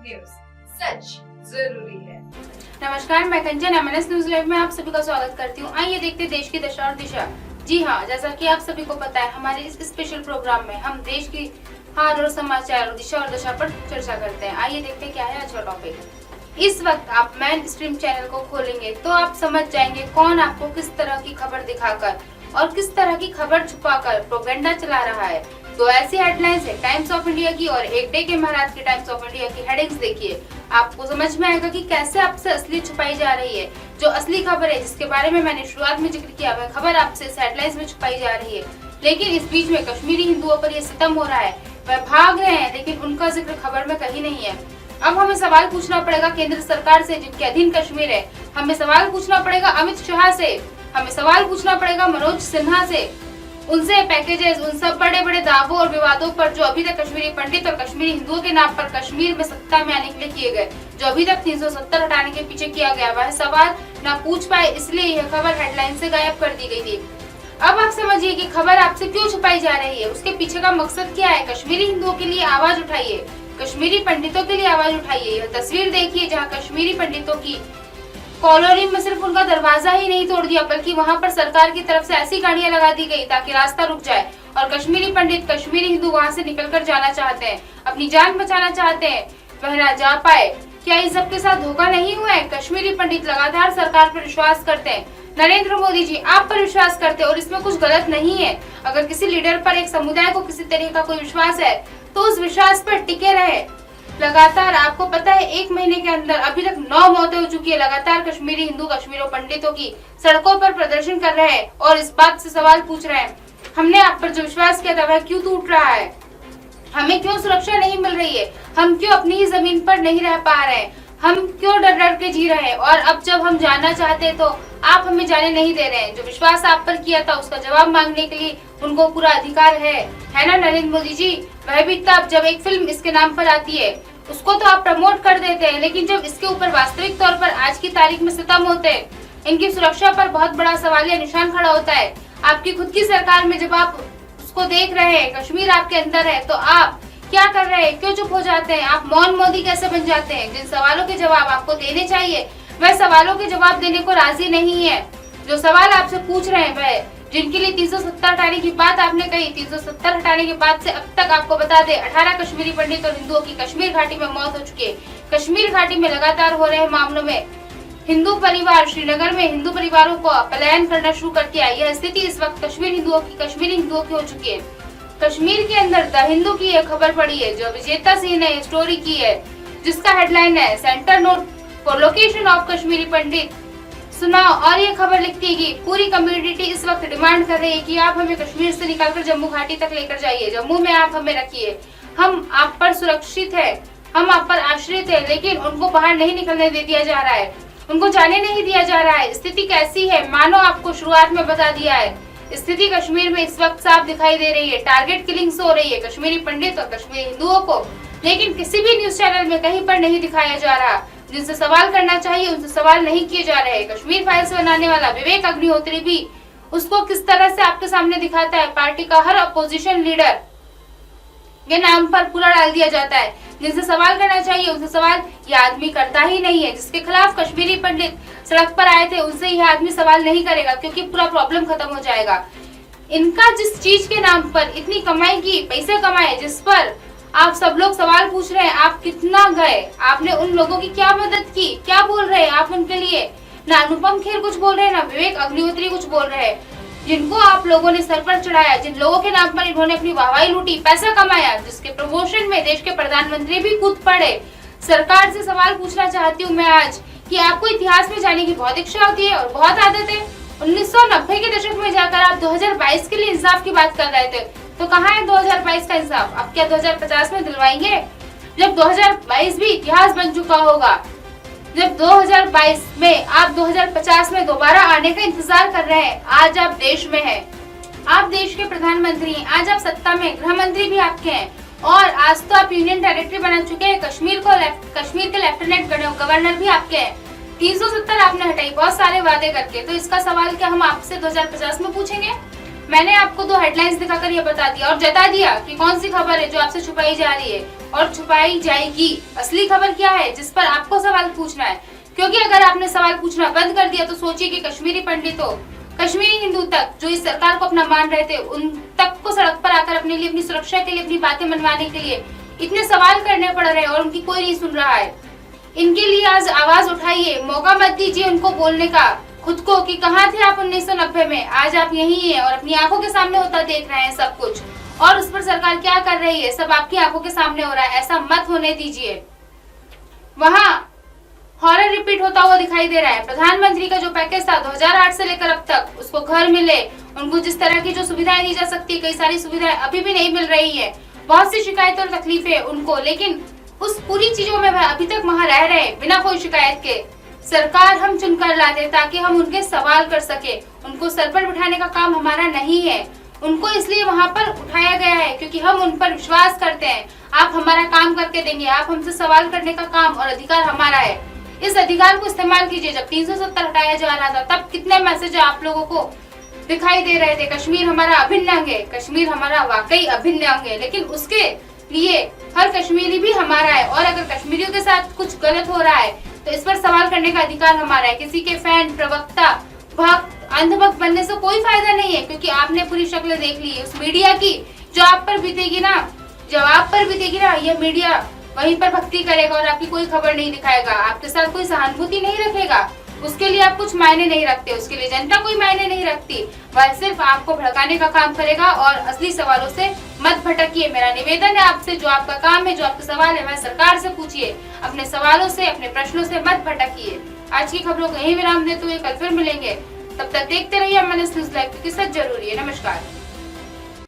News, सच जरूरी है। नमस्कार, मैं कंचन एमएनएस न्यूज लाइव में आप सभी का स्वागत करती हूँ। आइए देखते देश की दशा और दिशा। जी हाँ, जैसा कि आप सभी को पता है, हमारे इस स्पेशल प्रोग्राम में हम देश की हाल और समाचार और दिशा और दशा पर चर्चा करते हैं। आइए देखते हैं क्या है आज का टॉपिक। इस वक्त आप मेन स्ट्रीम चैनल को खोलेंगे तो आप समझ जाएंगे कौन आपको किस तरह की खबर दिखाकर और किस तरह की खबर छुपाकर प्रोपेगेंडा चला रहा है। दो ऐसी हेडलाइंस है टाइम्स ऑफ इंडिया की और एक डे के महाराज की टाइम्स ऑफ इंडिया की हेडिंग्स देखिए, आपको समझ में आएगा कि कैसे आपसे असली छुपाई जा रही है। जो असली खबर है, जिसके बारे में मैंने शुरुआत में जिक्र किया, वह खबर आपसे इस हेडलाइंस में छुपाई जा रही है। लेकिन इस बीच में कश्मीरी हिंदुओं पर यह सितम हो रहा है, वह भाग रहे हैं, लेकिन उनका जिक्र खबर में कहीं नहीं है। अब हमें सवाल पूछना पड़ेगा केंद्र सरकार से, जिनके अधीन कश्मीर है। हमें सवाल पूछना पड़ेगा अमित शाह से, हमें सवाल पूछना पड़ेगा मनोज सिन्हा से, उनसे पैकेजेस, उन सब बड़े बड़े दावों और विवादों पर जो अभी तक कश्मीरी पंडित और कश्मीरी हिंदुओं के नाम पर कश्मीर में सत्ता में आने के लिए किए गए, जो अभी तक 370 हटाने के पीछे किया गया, वह सवाल ना पूछ पाए, इसलिए यह खबर हेडलाइन से गायब कर दी गई थी। अब आप समझिए कि खबर आपसे क्यों छुपाई जा रही है, उसके पीछे का मकसद क्या है। कश्मीरी हिंदुओं के लिए आवाज उठाइए, कश्मीरी पंडितों के लिए आवाज उठाइए। यह तस्वीर देखिए जहाँ कश्मीरी पंडितों की कॉलोनी में सिर्फ उनका दरवाजा ही नहीं तोड़ दिया, बल्कि वहां पर सरकार की तरफ से ऐसी गाड़ियां लगा दी गई ताकि रास्ता रुक जाए और कश्मीरी पंडित, कश्मीरी हिंदू वहां से निकलकर जाना चाहते हैं, अपनी जान बचाना चाहते हैं, वह ना जा पाए। क्या इस सबके साथ धोखा नहीं हुआ है? कश्मीरी पंडित लगातार सरकार पर विश्वास करते हैं, नरेंद्र मोदी जी आप पर विश्वास करते हैं और इसमें कुछ गलत नहीं है। अगर किसी लीडर पर, एक समुदाय को किसी तरह का कोई विश्वास है तो उस विश्वास पर टिके रहे। लगातार आपको पता है 1 महीने के अंदर अभी तक 9 मौतें हो चुकी है। लगातार कश्मीरी हिंदू कश्मीरों पंडितों की सड़कों पर प्रदर्शन कर रहे हैं और इस बात से सवाल पूछ रहे हैं, हमने आप पर जो विश्वास किया था वह क्यों टूट रहा है, हमें क्यों सुरक्षा नहीं मिल रही है, हम क्यों अपनी ही जमीन पर नहीं रह पा रहे हैं, हम क्यों डर डर के जी रहे हैं, और अब जब हम जानना चाहते हैं तो आप हमें जाने नहीं दे रहे हैं। जो विश्वास आप पर किया था उसका जवाब मांगने के लिए उनको पूरा अधिकार है ना नरेंद्र मोदी जी। वह भी तब जब एक फिल्म इसके नाम पर आती है, उसको तो आप प्रमोट कर देते हैं, लेकिन जब इसके ऊपर वास्तविक तौर पर आज की तारीख में सितम होते हैं, इनकी सुरक्षा पर बहुत बड़ा सवालिया निशान खड़ा होता है। आपकी खुद की सरकार में जब आप उसको देख रहे हैं, कश्मीर आपके अंदर है, तो आप क्या कर रहे हैं, क्यों चुप हो जाते हैं, आप मौन मोदी कैसे बन जाते हैं? जिन सवालों के जवाब आपको देने चाहिए वह सवालों के जवाब देने को राजी नहीं है। जो सवाल आपसे पूछ रहे हैं वह, जिनके लिए 370 हटाने की बात आपने कही, 370 हटाने के बाद से अब तक आपको बता दें 18 कश्मीरी पंडित और हिंदुओं की कश्मीर घाटी में मौत हो चुकी है। कश्मीर घाटी में लगातार हो रहे मामलों में हिंदू परिवार, श्रीनगर में हिंदू परिवारों को पलायन करना शुरू कर दिया। यह स्थिति इस वक्त कश्मीरी हिंदुओं की हो चुकी है। कश्मीर के अंदर द हिंदू की यह खबर पड़ी है, जो विजेता सिंह ने स्टोरी की है, जिसका हेडलाइन है centre note for location of Kashmiri Pandit. सुनाओ, और ये खबर लिखती है कि पूरी कम्युनिटी इस वक्त डिमांड कर रही है कि आप हमें कश्मीर से निकालकर जम्मू घाटी तक लेकर जाइए, जम्मू में आप हमें रखिए, हम आप पर सुरक्षित है, हम आप पर आश्रित है, लेकिन उनको बाहर नहीं निकलने दे दिया जा रहा है, उनको जाने नहीं दिया जा रहा है। स्थिति कैसी है, मानो आपको शुरुआत में बता दिया है। स्थिति कश्मीर में इस वक्त साफ दिखाई दे रही है, टारगेट किलिंग्स हो रही है कश्मीरी पंडित और कश्मीरी हिंदुओं को, लेकिन किसी भी न्यूज चैनल में कहीं पर नहीं दिखाया जा रहा। जिनसे सवाल करना चाहिए उनसे सवाल नहीं किए जा रहे। कश्मीर फाइल्स बनाने वाला विवेक अग्निहोत्री भी उसको किस तरह से आपके सामने दिखाता है, पार्टी का हर अपोजिशन लीडर के नाम पर पूरा डाल दिया जाता है। जिनसे सवाल करना चाहिए उनसे सवाल यह आदमी करता ही नहीं है। जिसके खिलाफ कश्मीरी पंडित सड़क पर आए थे उनसे यह आदमी सवाल नहीं करेगा, क्योंकि पूरा प्रॉब्लम खत्म हो जाएगा। इनका जिस चीज के नाम पर इतनी कमाई की, पैसे कमाए, जिस पर आप सब लोग सवाल पूछ रहे हैं, आप कितना गए, आपने उन लोगों की क्या मदद की, क्या बोल रहे हैं आप उनके लिए? ना अनुपम खेर कुछ बोल रहे हैं, ना विवेक अग्निहोत्री कुछ बोल रहे हैं। जिनको आप लोगों ने सर पर चढ़ाया, जिन लोगों के नाम पर इन्होंने अपनी वाहवाही लूटी, पैसा कमाया, जिसके प्रमोशन में देश के प्रधानमंत्री भी कूद पड़े। सरकार से सवाल पूछना चाहती हूँ मैं आज कि आपको इतिहास में जाने की बहुत इच्छा होती है और बहुत आदत है। 1990 के दशक में जाकर आप 2022 के लिए इंसाफ की बात कर रहे थे, तो कहाँ है 2022 का इंसाफ? आप क्या 2050 में दिलवाएंगे, जब 2022 भी इतिहास बन चुका होगा? जब 2022 में आप 2050 में दोबारा आने का इंतजार कर रहे हैं। आज आप देश में हैं, आप देश के प्रधानमंत्री हैं, आज आप सत्ता में, गृह मंत्री भी आपके हैं, और आज तो आप यूनियन टेरिटरी बना चुके हैं। कश्मीर के लेफ्टिनेंट गवर्नर भी आपके हैं। 370 आपने हटाई बहुत सारे वादे करके, तो इसका सवाल क्या हम आपसे 2050 में पूछेंगे? मैंने आपको 2 हेडलाइंस दिखाकर ये बता दिया और जता दिया कि कौन सी खबर है जो आपसे छुपाई जा रही है और छुपाई जाएगी। असली खबर क्या है जिस पर आपको सवाल पूछना है, क्योंकि अगर आपने सवाल पूछना बंद कर दिया तो सोचिए कि कश्मीरी पंडितों, कश्मीरी हिंदू तक जो इस सरकार को अपना मान रहे थे, उन तक को सड़क पर आकर अपने लिए, अपनी सुरक्षा के लिए, अपनी बातें मनवाने के लिए इतने सवाल करने पड़ रहे हैं और उनकी कोई नहीं सुन रहा है। इनके लिए आज आवाज उठाइए, मौका मत दीजिए उनको बोलने का खुद को कि कहाँ थे आप 1990 में। आज आप यही हैं और अपनी आंखों के सामने होता देख रहे हैं सब कुछ, और उस पर सरकार क्या कर रही है सब आपकी आंखों के सामने हो रहा है। ऐसा मत होने दीजिए। वहाँ हॉरर रिपीट होता हुआ दिखाई दे रहा है। प्रधानमंत्री का जो पैकेज था 2008 से लेकर अब तक, उसको घर मिले, उनको जिस तरह की जो सुविधाएं दी जा सकती है, कई सारी सुविधाएं अभी भी नहीं मिल रही है। बहुत सी शिकायतें और तकलीफें उनको, लेकिन उस पूरी चीजों में वह अभी तक वहाँ रह रहे हैं बिना कोई शिकायत के। सरकार हम चुनकर लाते ताकि हम उनके सवाल कर सके। उनको सर पर बिठाने का काम हमारा नहीं है, उनको इसलिए वहाँ पर उठाया गया है क्योंकि हम उन पर विश्वास करते हैं। आप हमारा काम करके देंगे, आप हमसे सवाल करने का काम और अधिकार हमारा है। इस अधिकार को इस्तेमाल कीजिए। जब 370 हटाया जा रहा था तब कितने मैसेज आप लोगों को दिखाई दे रहे थे, कश्मीर हमारा अभिन्न अंग है, कश्मीर हमारा वाकई अभिन्न अंग है, लेकिन उसके लिए हर कश्मीरी भी हमारा है। और अगर कश्मीरियों के साथ कुछ गलत हो रहा है तो इस पर सवाल करने का अधिकार हमारा है। किसी के फैन, प्रवक्ता, भक्त, अंधभक्त बनने से कोई फायदा नहीं है, क्योंकि आपने पूरी शक्ल देख ली है उस मीडिया की जो आप पर बीतेगी ना, जब आप पर बीतेगी ना, यह मीडिया वहीं पर भक्ति करेगा और आपकी कोई खबर नहीं दिखाएगा, आपके साथ कोई सहानुभूति नहीं रखेगा। उसके लिए आप कुछ मायने नहीं रखते, उसके लिए जनता कोई मायने नहीं रखती। वह सिर्फ आपको भड़काने का काम करेगा और असली सवालों से मत भटकिए। मेरा निवेदन है आपसे, जो आपका काम है, जो आपके सवाल है, वह सरकार से पूछिए। अपने सवालों से, अपने प्रश्नों से मत भटकिए। आज की खबरों को यहीं विराम देते हुए कल फिर मिलेंगे। तब तक देखते रहिए MNS न्यूज़ लाइव, क्योंकि सच जरूरी है। नमस्कार।